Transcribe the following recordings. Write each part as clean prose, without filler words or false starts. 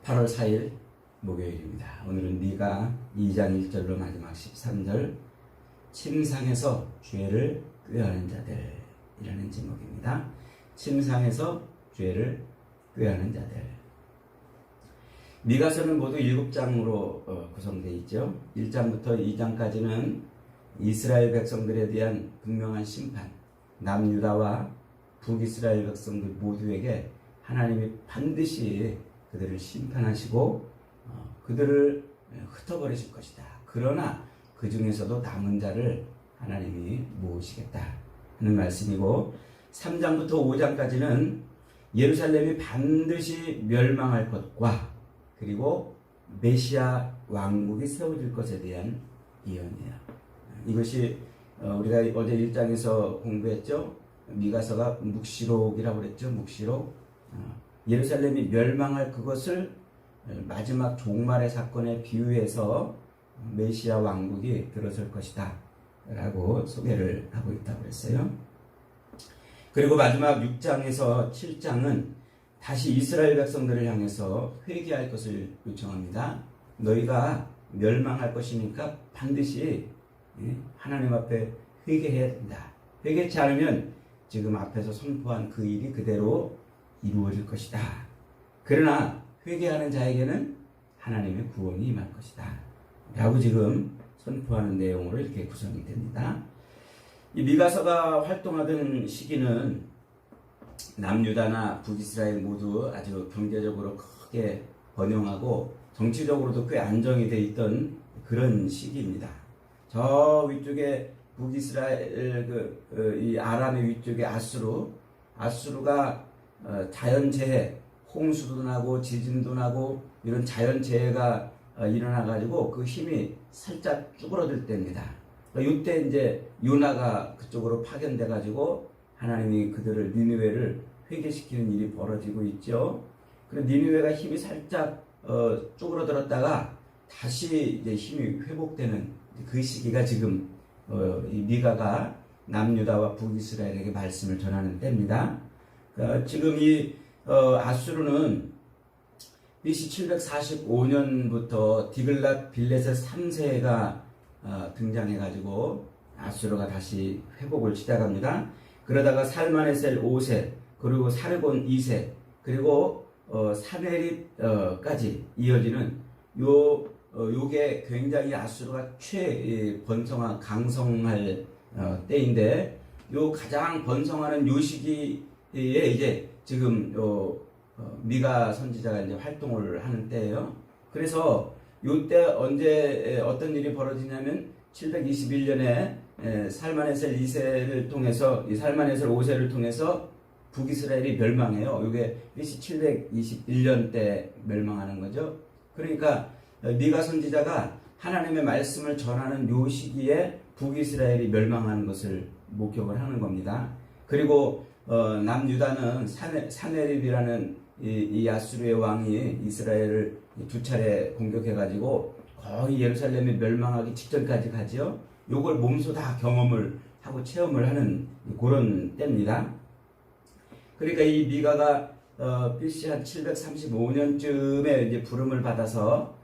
8월 4일 목요일입니다. 오늘은 미가 2장 1절로 마지막 13절 침상에서 죄를 꾀하는 자들이라는 제목입니다. 침상에서 죄를 꾀하는 자들. 미가서는 모두 7장으로 구성되어 있죠. 1장부터 2장까지는 이스라엘 백성들에 대한 분명한 심판, 남유다와 북이스라엘 백성들 모두에게 하나님이 반드시 그들을 심판하시고 그들을 흩어버리실 것이다. 그러나 그 중에서도 남은 자를 하나님이 모으시겠다 하는 말씀이고, 3장부터 5장까지는 예루살렘이 반드시 멸망할 것과 그리고 메시아 왕국이 세워질 것에 대한 예언이에요. 이것이 우리가 어제 1장에서 공부했죠. 미가서가 묵시록이라고 그랬죠. 묵시록. 예루살렘이 멸망할 그것을 마지막 종말의 사건에 비유해서 메시아 왕국이 들어설 것이다 라고 소개를 하고 있다고 그랬어요. 그리고 마지막 6장에서 7장은 다시 이스라엘 백성들을 향해서 회개할 것을 요청합니다. 너희가 멸망할 것이니까 반드시 하나님 앞에 회개해야 된다. 회개치 않으면 지금 앞에서 선포한 그 일이 그대로 이루어질 것이다. 그러나 회개하는 자에게는 하나님의 구원이 임할 것이다 라고 지금 선포하는 내용으로 이렇게 구성이 됩니다. 이 미가서가 활동하던 시기는 남유다나 북이스라엘 모두 아주 경제적으로 크게 번영하고 정치적으로도 꽤 안정이 돼 있던 그런 시기입니다. 저 위쪽에 북이스라엘 이 아람의 위쪽에 아수르가 자연재해, 홍수도 나고 지진도 나고 이런 자연재해가 일어나가지고 그 힘이 살짝 쭈그러들 때입니다. 이때 이제 요나가 그쪽으로 파견돼가지고 하나님이 그들을 니느웨를 회개시키는 일이 벌어지고 있죠. 그래서 니느웨가 힘이 살짝 쭈그러들었다가 다시 이제 힘이 회복되는 그 시기가 지금 이 미가가 남유다와 북이스라엘에게 말씀을 전하는 때입니다. 지금 이 아수르는 BC 745년부터 디글랏 빌레셋 3세가 등장해가지고 아수르가 다시 회복을 시작합니다. 그러다가 살마네셀 5세, 그리고 사르곤 2세, 그리고 사네립까지 이어지는 요게 굉장히 아수르가 최번성한 강성할 때인데, 요 가장 번성하는 요 시기에 이제 지금 미가 선지자가 이제 활동을 하는 때예요. 그래서 요때 언제 어떤 일이 벌어지냐면 721년에 살마네셀 2세를 통해서 이 살마네셀 5세를 통해서 북이스라엘이 멸망해요. 이게 BC 721년 때 멸망하는 거죠. 그러니까 미가 선지자가 하나님의 말씀을 전하는 요 시기에 북이스라엘이 멸망하는 것을 목격을 하는 겁니다. 그리고 남유다는 사네립이라는 이 아수르의 왕이 이스라엘을 두 차례 공격해가지고 거의 예루살렘이 멸망하기 직전까지 가죠. 요걸 몸소 다 경험을 하고 체험을 하는 그런 때입니다. 그러니까 이 미가가 BC 한 735년쯤에 이제 부름을 받아서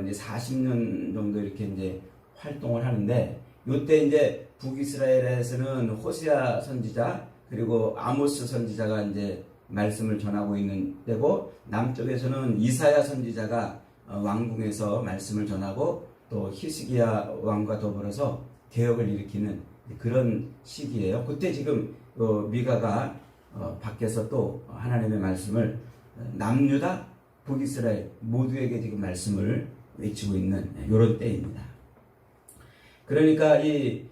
이제 40년 정도 이렇게 이제 활동을 하는데, 요때 이제 북이스라엘에서는 호세아 선지자 그리고 아모스 선지자가 이제 말씀을 전하고 있는 때고, 남쪽에서는 이사야 선지자가 왕궁에서 말씀을 전하고 또 히스기야 왕과 더불어서 개혁을 일으키는 그런 시기예요. 그때 지금 미가가 밖에서 또 하나님의 말씀을 남유다, 북이스라엘 모두에게 지금 말씀을 외치고 있는 이런 때입니다. 그러니까 이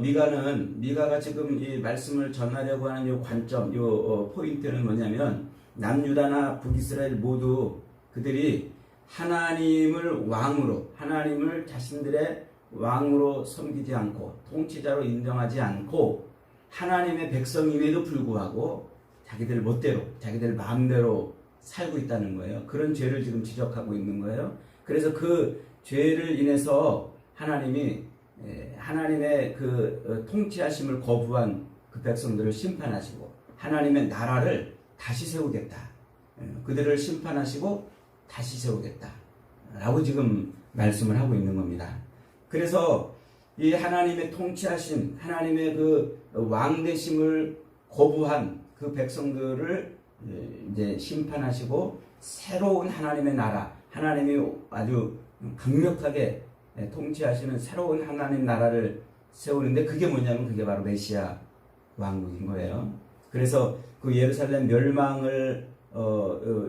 미가가 지금 이 말씀을 전하려고 하는 요 관점, 요 포인트는 뭐냐면, 남유다나 북이스라엘 모두 그들이 하나님을 왕으로, 하나님을 자신들의 왕으로 섬기지 않고 통치자로 인정하지 않고 하나님의 백성임에도 불구하고 자기들 멋대로, 자기들 마음대로 살고 있다는 거예요. 그런 죄를 지금 지적하고 있는 거예요. 그래서 그 죄를 인해서 하나님이 하나님의 그 통치하심을 거부한 그 백성들을 심판하시고 하나님의 나라를 다시 세우겠다. 그들을 심판하시고 다시 세우겠다 라고 지금 말씀을 하고 있는 겁니다. 그래서 이 하나님의 통치하심, 하나님의 그 왕되심을 거부한 그 백성들을 이제 심판하시고 새로운 하나님의 나라, 하나님이 아주 강력하게 통치하시는 새로운 하나님 나라를 세우는데, 그게 뭐냐면 그게 바로 메시아 왕국인 거예요. 그래서 그 예루살렘 멸망을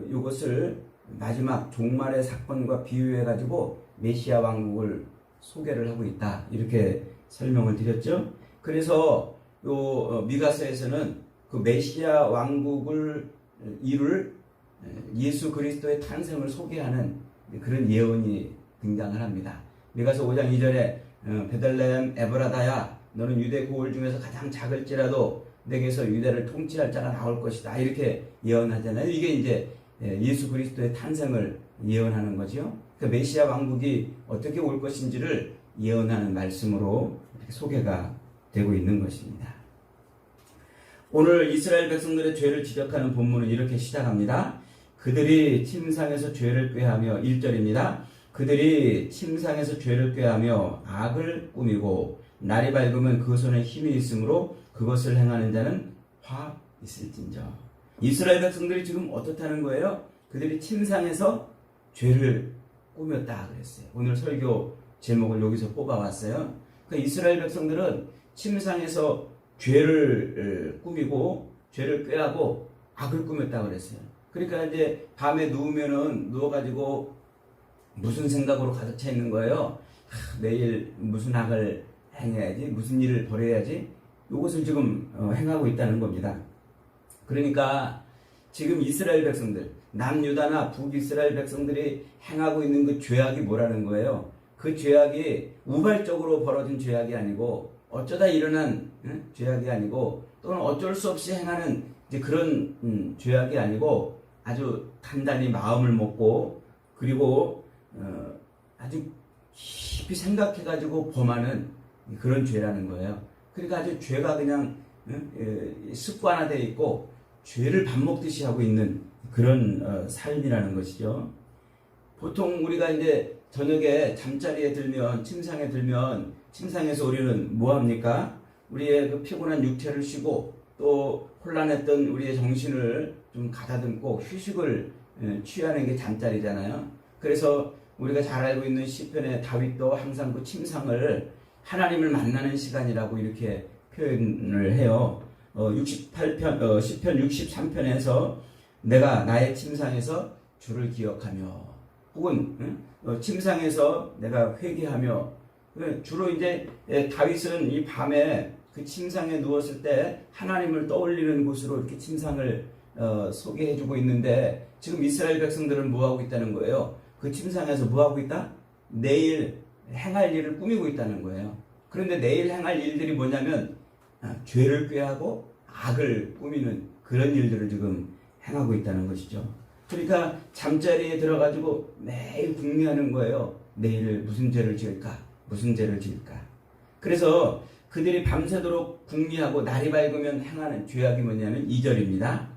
이것을 마지막 종말의 사건과 비유해 가지고 메시아 왕국을 소개를 하고 있다, 이렇게 설명을 드렸죠. 그래서 요 미가서에서는 그 메시아 왕국을 이룰 예수 그리스도의 탄생을 소개하는 그런 예언이 등장을 합니다. 미가서 5장 2절에 베들레헴 에브라다야, 너는 유대 고을 중에서 가장 작을지라도 내게서 유대를 통치할 자가 나올 것이다, 이렇게 예언하잖아요. 이게 이제 예수 그리스도의 탄생을 예언하는 거죠. 그 메시아 왕국이 어떻게 올 것인지를 예언하는 말씀으로 이렇게 소개가 되고 있는 것입니다. 오늘 이스라엘 백성들의 죄를 지적하는 본문은 이렇게 시작합니다. 그들이 침상에서 죄를 꾀하며, 1절입니다. 그들이 침상에서 죄를 꾀하며 악을 꾸미고 날이 밝으면 그 손에 힘이 있으므로 그것을 행하는 자는 화 있을진저. 이스라엘 백성들이 지금 어떻다는 거예요? 그들이 침상에서 죄를 꾸몄다 그랬어요. 오늘 설교 제목을 여기서 뽑아왔어요. 그러니까 이스라엘 백성들은 침상에서 죄를 꾸미고 죄를 꾀하고 악을 꾸몄다 그랬어요. 그러니까 이제 밤에 누워가지고 무슨 생각으로 가득 차 있는 거예요. 내일 무슨 악을 행해야지, 무슨 일을 벌여야지, 이것을 지금 행하고 있다는 겁니다. 그러니까 지금 이스라엘 백성들, 남유다나 북이스라엘 백성들이 행하고 있는 그 죄악이 뭐라는 거예요? 그 죄악이 우발적으로 벌어진 죄악이 아니고, 어쩌다 일어난 죄악이 아니고, 또는 어쩔 수 없이 행하는 이제 그런 죄악이 아니고, 아주 단단히 마음을 먹고, 그리고 아주 깊이 생각해가지고 범하는 그런 죄라는 거예요. 그러니까 아주 죄가 그냥 습관화되어 있고 죄를 밥 먹듯이 하고 있는 그런 삶이라는 것이죠. 보통 우리가 이제 저녁에 잠자리에 들면, 침상에 들면, 침상에서 우리는 뭐 합니까? 우리의 그 피곤한 육체를 쉬고 또 혼란했던 우리의 정신을 좀 가다듬고 휴식을 취하는 게 잠자리잖아요. 그래서 우리가 잘 알고 있는 시편의 다윗도 항상 그 침상을 하나님을 만나는 시간이라고 이렇게 표현을 해요. 68편, 시편 63편에서 내가 나의 침상에서 주를 기억하며, 혹은 침상에서 내가 회개하며, 주로 이제 다윗은 이 밤에 그 침상에 누웠을 때 하나님을 떠올리는 곳으로 이렇게 침상을 소개해주고 있는데, 지금 이스라엘 백성들은 뭐하고 있다는 거예요? 그 침상에서 뭐하고 있다? 내일 행할 일을 꾸미고 있다는 거예요. 그런데 내일 행할 일들이 뭐냐면 죄를 꾀하고 악을 꾸미는 그런 일들을 지금 행하고 있다는 것이죠. 그러니까 잠자리에 들어가지고 매일 궁리하는 거예요. 내일 무슨 죄를 지을까? 무슨 죄를 지을까? 그래서 그들이 밤새도록 궁리하고 날이 밝으면 행하는 죄악이 뭐냐면 2절입니다.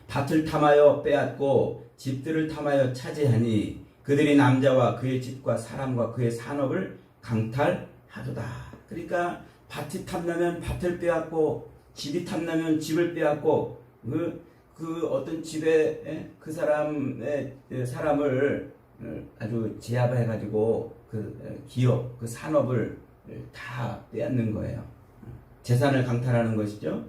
밭을 탐하여 빼앗고 집들을 탐하여 차지하니 그들이 남자와 그의 집과 사람과 그의 산업을 강탈하도다. 그러니까 밭이 탐나면 밭을 빼앗고, 집이 탐나면 집을 빼앗고, 그 어떤 집에 그 사람의 사람을 아주 제압해가지고 그 기업, 그 산업을 다 빼앗는 거예요. 재산을 강탈하는 것이죠.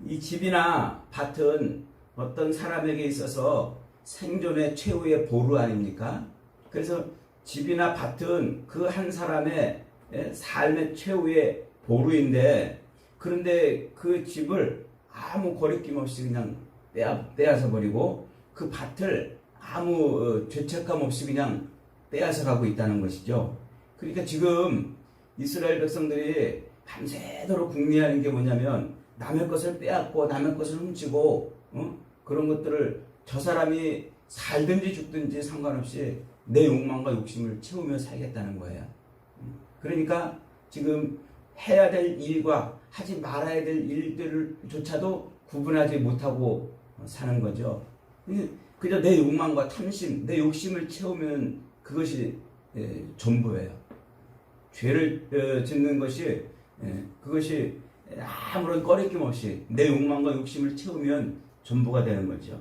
이 집이나 밭은 어떤 사람에게 있어서 생존의 최후의 보루 아닙니까? 그래서 집이나 밭은 그 한 사람의 삶의 최후의 보루인데, 그런데 그 집을 아무 거리낌 없이 그냥 빼앗아 버리고, 그 밭을 아무 죄책감 없이 그냥 빼앗아 가고 있다는 것이죠. 그러니까 지금 이스라엘 백성들이 밤새도록 궁리하는 게 뭐냐면, 남의 것을 빼앗고 남의 것을 훔치고 그런 것들을 저 사람이 살든지 죽든지 상관없이 내 욕망과 욕심을 채우며 살겠다는 거예요. 그러니까 지금 해야 될 일과 하지 말아야 될 일들조차도 구분하지 못하고 사는 거죠. 그저 내 욕망과 탐심, 내 욕심을 채우면 그것이 전부예요. 죄를 짓는 것이 그것이 아무런 꺼리낌 없이 내 욕망과 욕심을 채우면 전부가 되는 거죠.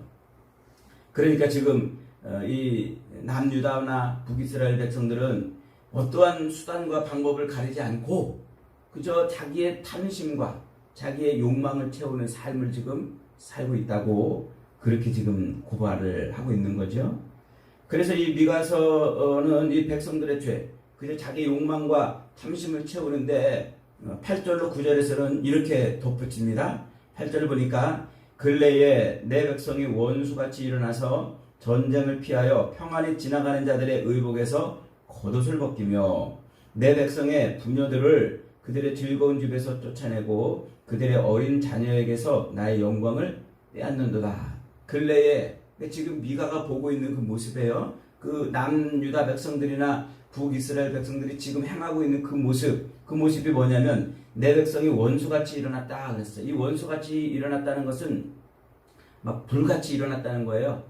그러니까 지금 이 남유다나 북이스라엘 백성들은 어떠한 수단과 방법을 가리지 않고 그저 자기의 탐심과 자기의 욕망을 채우는 삶을 지금 살고 있다고 그렇게 지금 고발을 하고 있는 거죠. 그래서 이 미가서는 이 백성들의 죄, 그저 자기 욕망과 탐심을 채우는데 8절로 9절에서는 이렇게 덧붙입니다. 8절 보니까 근래에 내 백성이 원수같이 일어나서 전쟁을 피하여 평안히 지나가는 자들의 의복에서 겉옷을 벗기며 내 백성의 부녀들을 그들의 즐거운 집에서 쫓아내고 그들의 어린 자녀에게서 나의 영광을 빼앗는도다. 근래에 지금 미가가 보고 있는 그 모습이에요. 그 남유다 백성들이나 북이스라엘 백성들이 지금 행하고 있는 그 모습이 뭐냐면 내 백성이 원수같이 일어났다 그랬어요. 이 원수같이 일어났다는 것은 막 불같이 일어났다는 거예요.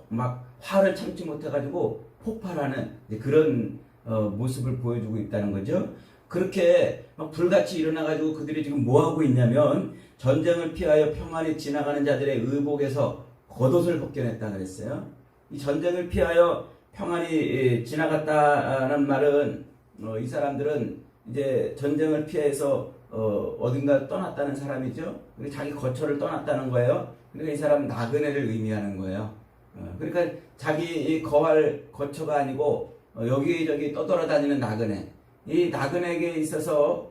막 화를 참지 못해가지고 폭발하는 그런 모습을 보여주고 있다는 거죠. 그렇게 막 불같이 일어나가지고 그들이 지금 뭐 하고 있냐면 전쟁을 피하여 평안히 지나가는 자들의 의복에서 겉옷을 벗겨냈다 그랬어요. 이 전쟁을 피하여 평안히 지나갔다는 말은 이 사람들은 이제 전쟁을 피해서 어딘가 떠났다는 사람이죠. 자기 거처를 떠났다는 거예요. 그러니까 이 사람은 나그네를 의미하는 거예요. 그러니까 자기 거할 거처가 아니고 여기저기 떠돌아다니는 나그네. 이 나그네에게 있어서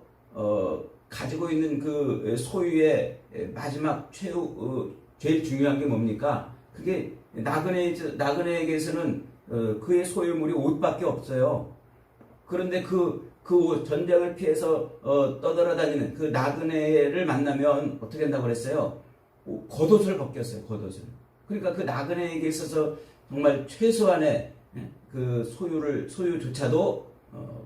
가지고 있는 그 소유의 마지막 제일 중요한 게 뭡니까? 그게 나그네에게서는 그의 소유물이 옷밖에 없어요. 그런데 그 전쟁을 피해서 떠돌아다니는 그 나그네를 만나면 어떻게 된다고 그랬어요? 겉옷을 벗겼어요. 겉옷을. 그러니까 그 나그네에게 있어서 정말 최소한의 그 소유조차도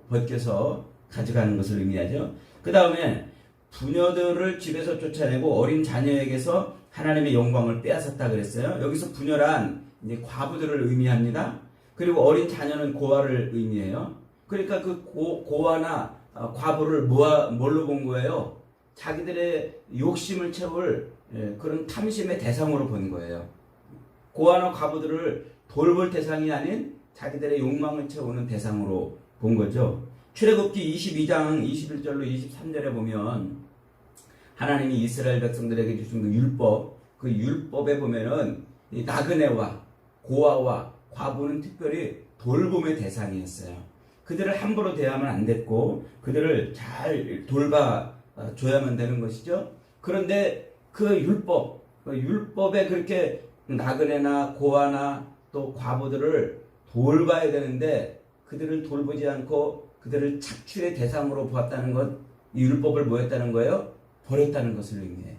벗겨서 가져가는 것을 의미하죠. 그 다음에 부녀들을 집에서 쫓아내고 어린 자녀에게서 하나님의 영광을 빼앗았다 그랬어요. 여기서 부녀란 이제 과부들을 의미합니다. 그리고 어린 자녀는 고아를 의미해요. 그러니까 그 고아나 과부를 뭘로 본 거예요? 자기들의 욕심을 채울 그런 탐심의 대상으로 본 거예요. 고아나 과부들을 돌볼 대상이 아닌 자기들의 욕망을 채우는 대상으로 본 거죠. 출애굽기 22장 21절로 23절에 보면 하나님이 이스라엘 백성들에게 주신 그 율법에 보면은 이 나그네와 고아와 과부는 특별히 돌봄의 대상이었어요. 그들을 함부로 대하면 안 됐고 그들을 잘 돌봐줘야만 되는 것이죠. 그런데 그 율법에 그렇게 나그네나 고아나 또 과부들을 돌봐야 되는데 그들을 돌보지 않고 그들을 착취의 대상으로 보았다는 것, 이 율법을 뭐 했다는 거예요? 버렸다는 것을 의미해요.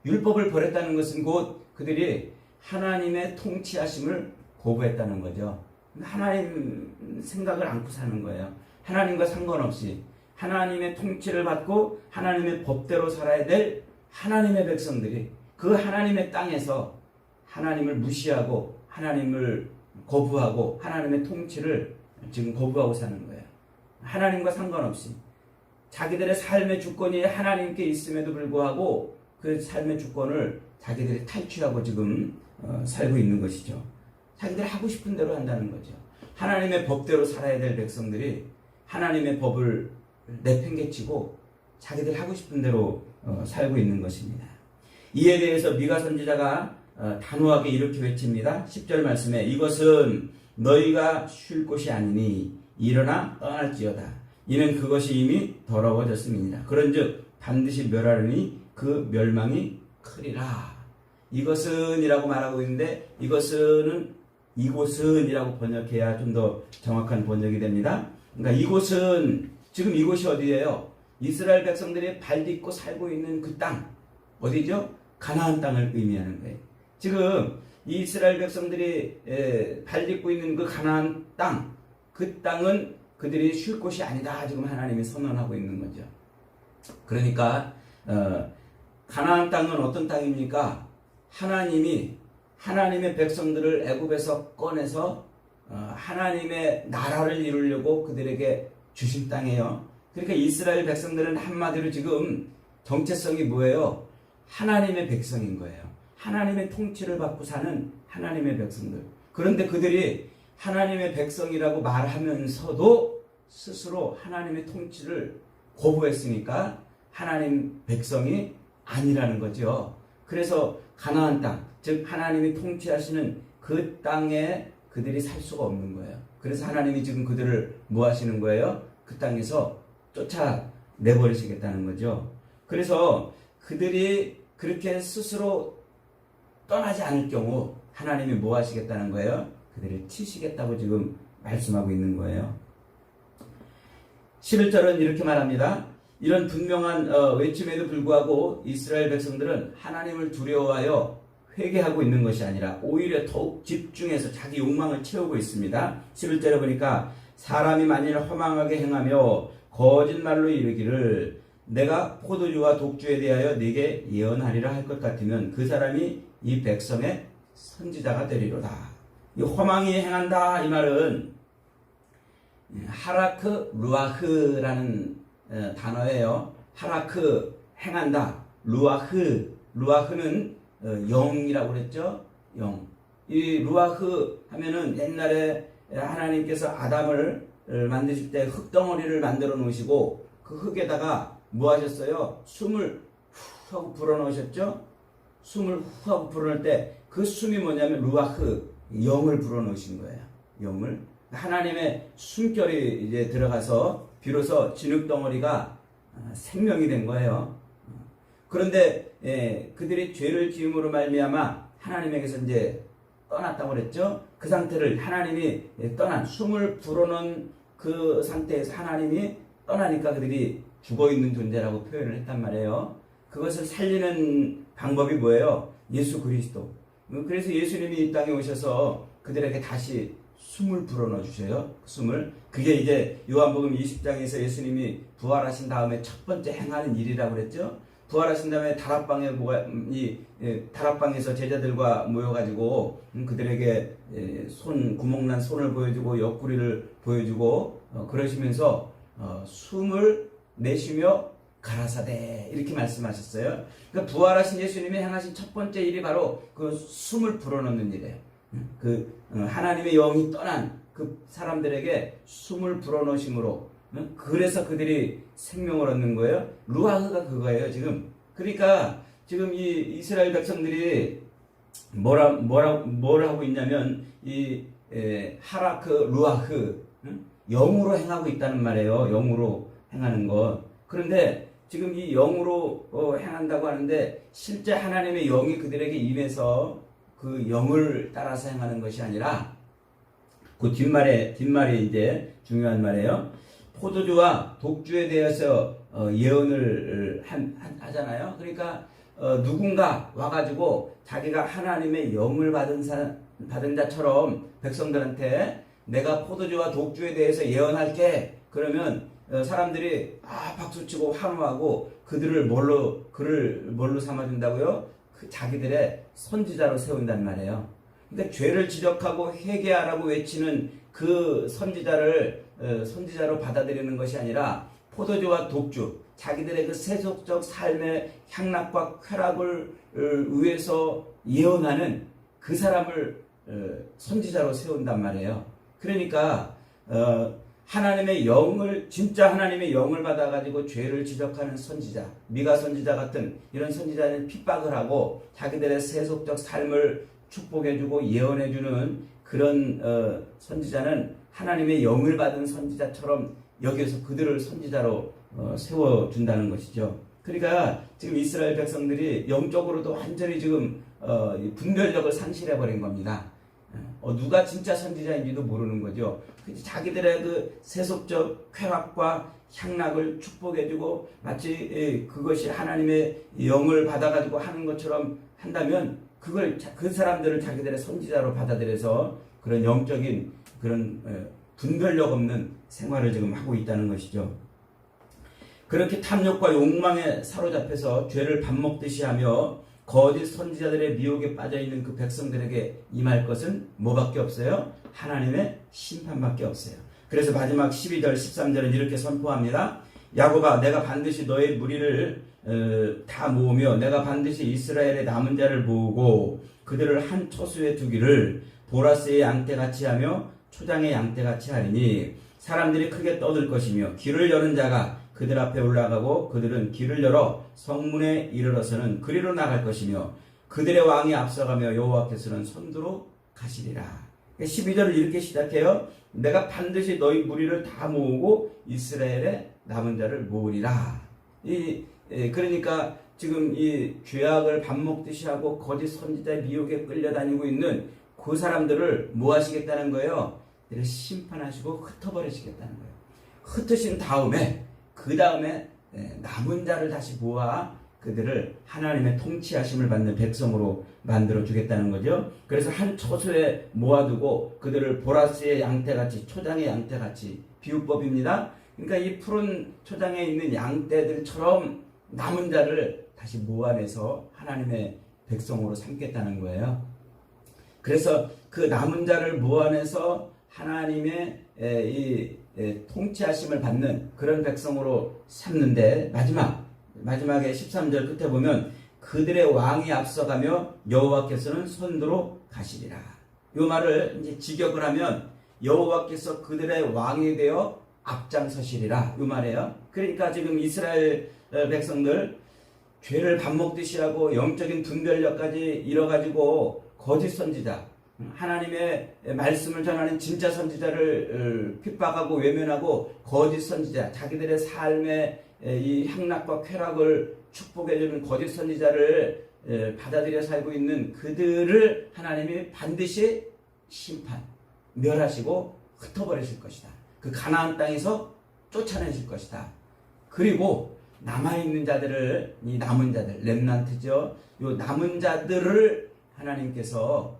율법을 버렸다는 것은 곧 그들이 하나님의 통치하심을 거부했다는 거죠. 하나님 생각을 안고 사는 거예요. 하나님과 상관없이 하나님의 통치를 받고 하나님의 법대로 살아야 될 하나님의 백성들이 그 하나님의 땅에서 하나님을 무시하고 하나님을 거부하고 하나님의 통치를 지금 거부하고 사는 거예요. 하나님과 상관없이 자기들의 삶의 주권이 하나님께 있음에도 불구하고 그 삶의 주권을 자기들이 탈취하고 지금 살고 있는 것이죠. 자기들 하고 싶은 대로 한다는 거죠. 하나님의 법대로 살아야 될 백성들이 하나님의 법을 내팽개치고 자기들 하고 싶은 대로 살고 있는 것입니다. 이에 대해서 미가 선지자가 단호하게 이렇게 외칩니다. 10절 말씀에 이것은 너희가 쉴 곳이 아니니 일어나 떠날지어다. 이는 그것이 이미 더러워졌음이니라. 그런즉 반드시 멸하려니 그 멸망이 크리라. 이것은 이라고 말하고 있는데 이것은 이곳은 번역해야 좀 더 정확한 번역이 됩니다. 그러니까 이곳은 지금 이곳이 어디예요? 이스라엘 백성들이 발 딛고 살고 있는 그 땅 어디죠? 가나안 땅을 의미하는 거예요. 지금 이스라엘 백성들이 발 딛고 있는 그 가나안 땅, 그 땅은 그들이 쉴 곳이 아니다. 지금 하나님이 선언하고 있는 거죠. 그러니까 가나안 땅은 어떤 땅입니까? 하나님이 하나님의 백성들을 애굽에서 꺼내서 하나님의 나라를 이루려고 그들에게 주신 땅이에요. 그러니까 이스라엘 백성들은 한마디로 지금 정체성이 뭐예요? 하나님의 백성인 거예요. 하나님의 통치를 받고 사는 하나님의 백성들. 그런데 그들이 하나님의 백성이라고 말하면서도 스스로 하나님의 통치를 거부했으니까 하나님 백성이 아니라는 거죠. 그래서 가나안 땅, 즉 하나님이 통치하시는 그 땅에 그들이 살 수가 없는 거예요. 그래서 하나님이 지금 그들을 뭐 하시는 거예요? 그 땅에서 쫓아내버리시겠다는 거죠. 그래서 그들이 그렇게 스스로 떠나지 않을 경우 하나님이 뭐 하시겠다는 거예요? 그들을 치시겠다고 지금 말씀하고 있는 거예요. 11절은 이렇게 말합니다. 이런 분명한 외침에도 불구하고 이스라엘 백성들은 하나님을 두려워하여 회개하고 있는 것이 아니라 오히려 더욱 집중해서 자기 욕망을 채우고 있습니다. 11절에 보니까 사람이 만일 허망하게 행하며 거짓말로 이르기를 내가 포도주와 독주에 대하여 네게 예언하리라 할 것 같으면 그 사람이 이 백성의 선지자가 되리로다. 이 허망히 행한다 이 말은 하라크 루아흐라는 단어예요. 하라크 행한다. 루아흐는 영이라고 그랬죠. 영. 이 루아흐 하면은 옛날에 하나님께서 아담을 만드실 때 흙덩어리를 만들어 놓으시고 그 흙에다가 뭐 하셨어요? 숨을 후 하고 불어넣으셨죠? 숨을 후 하고 불어넣을 때 그 숨이 뭐냐면 루아흐, 영을 불어넣으신 거예요. 영을. 하나님의 숨결이 이제 들어가서 비로소 진흙덩어리가 생명이 된 거예요. 그런데 그들이 죄를 지음으로 말미암아 하나님에게서 이제 떠났다고 그랬죠. 그 상태를 하나님이 떠난 숨을 불어넣은 그 상태에서 하나님이 떠나니까 그들이 죽어있는 존재라고 표현을 했단 말이에요. 그것을 살리는 방법이 뭐예요? 예수 그리스도. 그래서 예수님이 이 땅에 오셔서 그들에게 다시 숨을 불어넣어 주셔요. 숨을. 그게 이제 요한복음 20장에서 예수님이 부활하신 다음에 첫 번째 행하는 일이라고 그랬죠. 부활하신 다음에 다락방에서 제자들과 모여가지고 그들에게 구멍난 손을 보여주고 옆구리를 보여주고 그러시면서 숨을 내쉬며 가라사대 이렇게 말씀하셨어요. 그러니까 부활하신 예수님이 행하신 첫 번째 일이 바로 그 숨을 불어넣는 일이에요. 하나님의 영이 떠난 그 사람들에게 숨을 불어넣으심으로 그래서 그들이 생명을 얻는 거예요. 루아흐가 그거예요 지금. 그러니까 지금 이 이스라엘 백성들이 뭘 하고 있냐면 이 하라크 루아흐 영으로 행하고 있다는 말이에요. 영으로 행하는 것. 그런데 지금 이 영으로 행한다고 하는데 실제 하나님의 영이 그들에게 임해서 그 영을 따라서 행하는 것이 아니라 그 뒷말이 이제 중요한 말이에요. 포도주와 독주에 대해서 예언을 하잖아요. 그러니까 누군가 와가지고 자기가 하나님의 영을 받은 자처럼 백성들한테 내가 포도주와 독주에 대해서 예언할게. 그러면 사람들이 박수치고 환호하고 그를 뭘로 삼아준다고요? 자기들의 선지자로 세운단 말이에요. 그러니까 죄를 지적하고 회개하라고 외치는 그 선지자로 받아들이는 것이 아니라 포도주와 독주, 자기들의 그 세속적 삶의 향락과 쾌락을 위해서 예언하는 그 사람을 선지자로 세운단 말이에요. 그러니까 진짜 하나님의 영을 받아가지고 죄를 지적하는 선지자, 미가 선지자 같은 이런 선지자는 핍박을 하고 자기들의 세속적 삶을 축복해주고 예언해주는 그런 선지자는 하나님의 영을 받은 선지자처럼 여기서 그들을 선지자로 세워준다는 것이죠. 그러니까 지금 이스라엘 백성들이 영적으로도 완전히 지금 분별력을 상실해버린 겁니다. 누가 진짜 선지자인지도 모르는 거죠. 자기들의 그 세속적 쾌락과 향락을 축복해주고 마치 그것이 하나님의 영을 받아가지고 하는 것처럼 한다면 그 사람들을 자기들의 선지자로 받아들여서 그런 영적인 그런 분별력 없는 생활을 지금 하고 있다는 것이죠. 그렇게 탐욕과 욕망에 사로잡혀서 죄를 밥 먹듯이 하며 거짓 선지자들의 미혹에 빠져있는 그 백성들에게 임할 것은 뭐밖에 없어요? 하나님의 심판밖에 없어요. 그래서 마지막 12절 13절은 이렇게 선포합니다. 야곱아, 내가 반드시 너의 무리를 다 모으며 내가 반드시 이스라엘의 남은 자를 모으고 그들을 한 초수에 두기를 보라스의 양떼같이 하며 초장의 양떼같이 하리니 사람들이 크게 떠들 것이며 길을 여는 자가 그들 앞에 올라가고 그들은 길을 열어 성문에 이르러서는 그리로 나갈 것이며 그들의 왕이 앞서가며 여호와께서는 선두로 가시리라. 12절을 이렇게 시작해요. 내가 반드시 너희 무리를 다 모으고 이스라엘의 남은 자를 모으리라. 그러니까 지금 이 죄악을 밥 먹듯이 하고 거짓 선지자의 미혹에 끌려다니고 있는 그 사람들을 뭐 하시겠다는 거예요? 이를 심판하시고 흩어버리시겠다는 거예요. 흩으신 다음에 그 다음에 남은 자를 다시 모아 그들을 하나님의 통치하심을 받는 백성으로 만들어 주겠다는 거죠. 그래서 한 초소에 모아두고 그들을 보라스의 양떼같이 초장의 양떼같이 비유법입니다. 그러니까 이 푸른 초장에 있는 양떼들처럼 남은 자를 다시 모아내서 하나님의 백성으로 삼겠다는 거예요. 그래서 그 남은 자를 모아내서 하나님의 이 통치하심을 받는 그런 백성으로 삼는데 마지막에 13절 끝에 보면 그들의 왕이 앞서가며 여호와께서는 선두로 가시리라. 이 말을 이제 직역을 하면 여호와께서 그들의 왕이 되어 앞장서시리라 이 말이에요. 그러니까 지금 이스라엘 백성들 죄를 밥 먹듯이 하고 영적인 분별력까지 잃어가지고 거짓 선지자, 하나님의 말씀을 전하는 진짜 선지자를 핍박하고 외면하고 거짓 선지자, 자기들의 삶의 이 향락과 쾌락을 축복해주는 거짓 선지자를 받아들여 살고 있는 그들을 하나님이 반드시 심판, 멸하시고 흩어버리실 것이다. 그 가나안 땅에서 쫓아내실 것이다. 그리고 남아있는 자들을, 이 남은 자들, 렘난트죠. 이 남은 자들을 하나님께서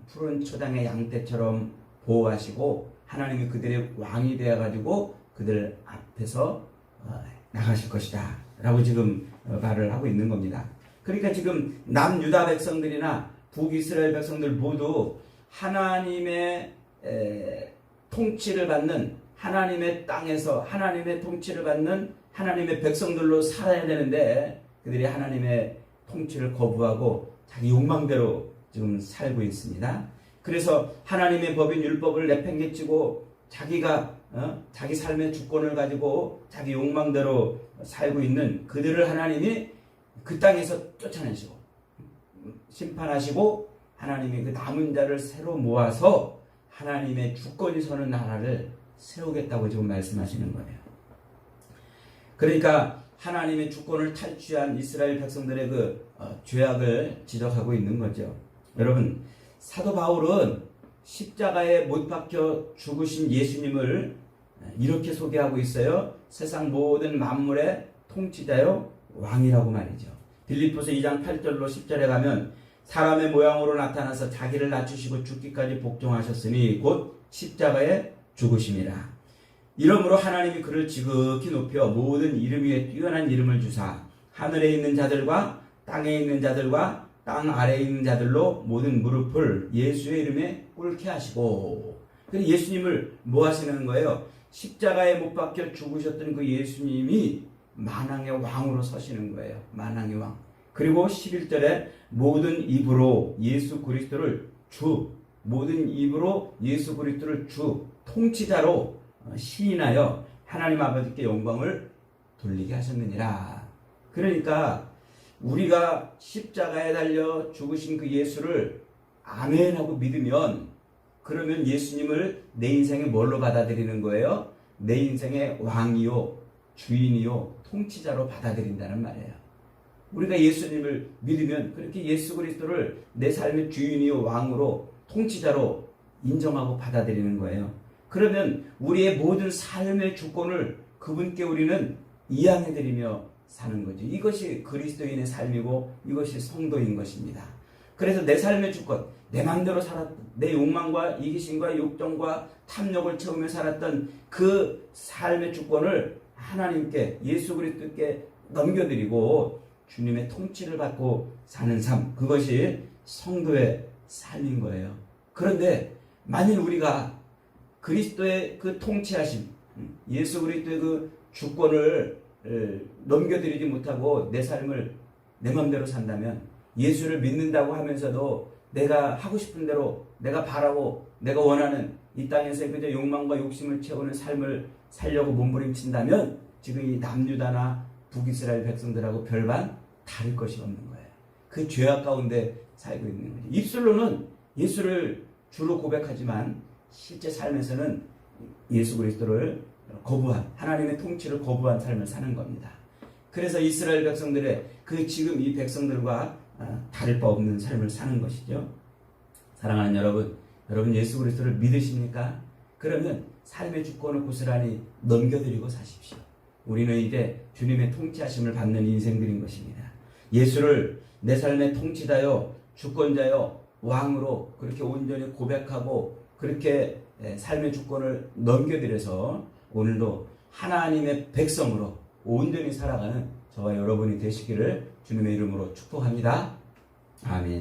푸른 초장의 양떼처럼 보호하시고 하나님이 그들의 왕이 되어가지고 그들 앞에서 나가실 것이다 라고 지금 말을 하고 있는 겁니다. 그러니까 지금 남유다 백성들이나 북이스라엘 백성들 모두 하나님의 통치를 받는, 하나님의 땅에서 하나님의 통치를 받는 하나님의 백성들로 살아야 되는데 그들이 하나님의 통치를 거부하고 자기 욕망대로 지금 살고 있습니다. 그래서 하나님의 법인 율법을 내팽개치고 자기가 자기 삶의 주권을 가지고 자기 욕망대로 살고 있는 그들을 하나님이 그 땅에서 쫓아내시고 심판하시고 하나님이 그 남은 자를 새로 모아서 하나님의 주권이 서는 나라를 세우겠다고 지금 말씀하시는 거예요. 그러니까 하나님의 주권을 탈취한 이스라엘 백성들의 그 죄악을 지적하고 있는 거죠. 여러분, 사도 바울은 십자가에 못 박혀 죽으신 예수님을 이렇게 소개하고 있어요. 세상 모든 만물의 통치자요 왕이라고 말이죠. 빌립보서 2장 8절로 10절에 가면 사람의 모양으로 나타나서 자기를 낮추시고 죽기까지 복종하셨으니 곧 십자가에 죽으심이라. 이러므로 하나님이 그를 지극히 높여 모든 이름 위에 뛰어난 이름을 주사 하늘에 있는 자들과 땅에 있는 자들과 땅 아래에 있는 자들로 모든 무릎을 예수의 이름에 꿇게 하시고. 그래서 예수님을 뭐 하시는 거예요? 십자가에 못 박혀 죽으셨던 그 예수님이 만왕의 왕으로 서시는 거예요. 만왕의 왕. 그리고 11절에 모든 입으로 예수 그리스도를 주, 모든 입으로 예수 그리스도를 주, 통치자로 시인하여 하나님 아버지께 영광을 돌리게 하셨느니라. 그러니까 우리가 십자가에 달려 죽으신 그 예수를 아멘하고 믿으면, 그러면 예수님을 내 인생에 뭘로 받아들이는 거예요? 내 인생의 왕이요 주인이요 통치자로 받아들인다는 말이에요. 우리가 예수님을 믿으면 그렇게 예수 그리스도를 내 삶의 주인이요 왕으로 통치자로 인정하고 받아들이는 거예요. 그러면 우리의 모든 삶의 주권을 그분께 우리는 이양해드리며 사는 거죠. 이것이 그리스도인의 삶이고 이것이 성도인 것입니다. 그래서 내 삶의 주권, 내 마음대로 살았던, 내 욕망과 이기심과 욕정과 탐욕을 채우며 살았던 그 삶의 주권을 하나님께, 예수 그리스도께 넘겨드리고 주님의 통치를 받고 사는 삶, 그것이 성도의 삶인 거예요. 그런데 만일 우리가 그리스도의 그 통치하심, 예수 그리스도의 그 주권을 넘겨드리지 못하고 내 삶을 내 맘대로 산다면, 예수를 믿는다고 하면서도 내가 하고 싶은 대로, 내가 바라고 내가 원하는 이 땅에서 그저 욕망과 욕심을 채우는 삶을 살려고 몸부림친다면 지금 이 남유다나 북이스라엘 백성들하고 별반 다를 것이 없는 거예요. 그 죄악 가운데 살고 있는 거죠. 입술로는 예수를 주로 고백하지만 실제 삶에서는 예수 그리스도를 거부한, 하나님의 통치를 거부한 삶을 사는 겁니다. 그래서 이스라엘 백성들의 그 지금 이 백성들과 다를 바 없는 삶을 사는 것이죠. 사랑하는 여러분, 여러분 예수 그리스도를 믿으십니까? 그러면 삶의 주권을 고스란히 넘겨드리고 사십시오. 우리는 이제 주님의 통치하심을 받는 인생들인 것입니다. 예수를 내 삶의 통치자요, 주권자요, 왕으로 그렇게 온전히 고백하고 그렇게 삶의 주권을 넘겨드려서 오늘도 하나님의 백성으로 온전히 살아가는 저와 여러분이 되시기를 주님의 이름으로 축복합니다. 아멘.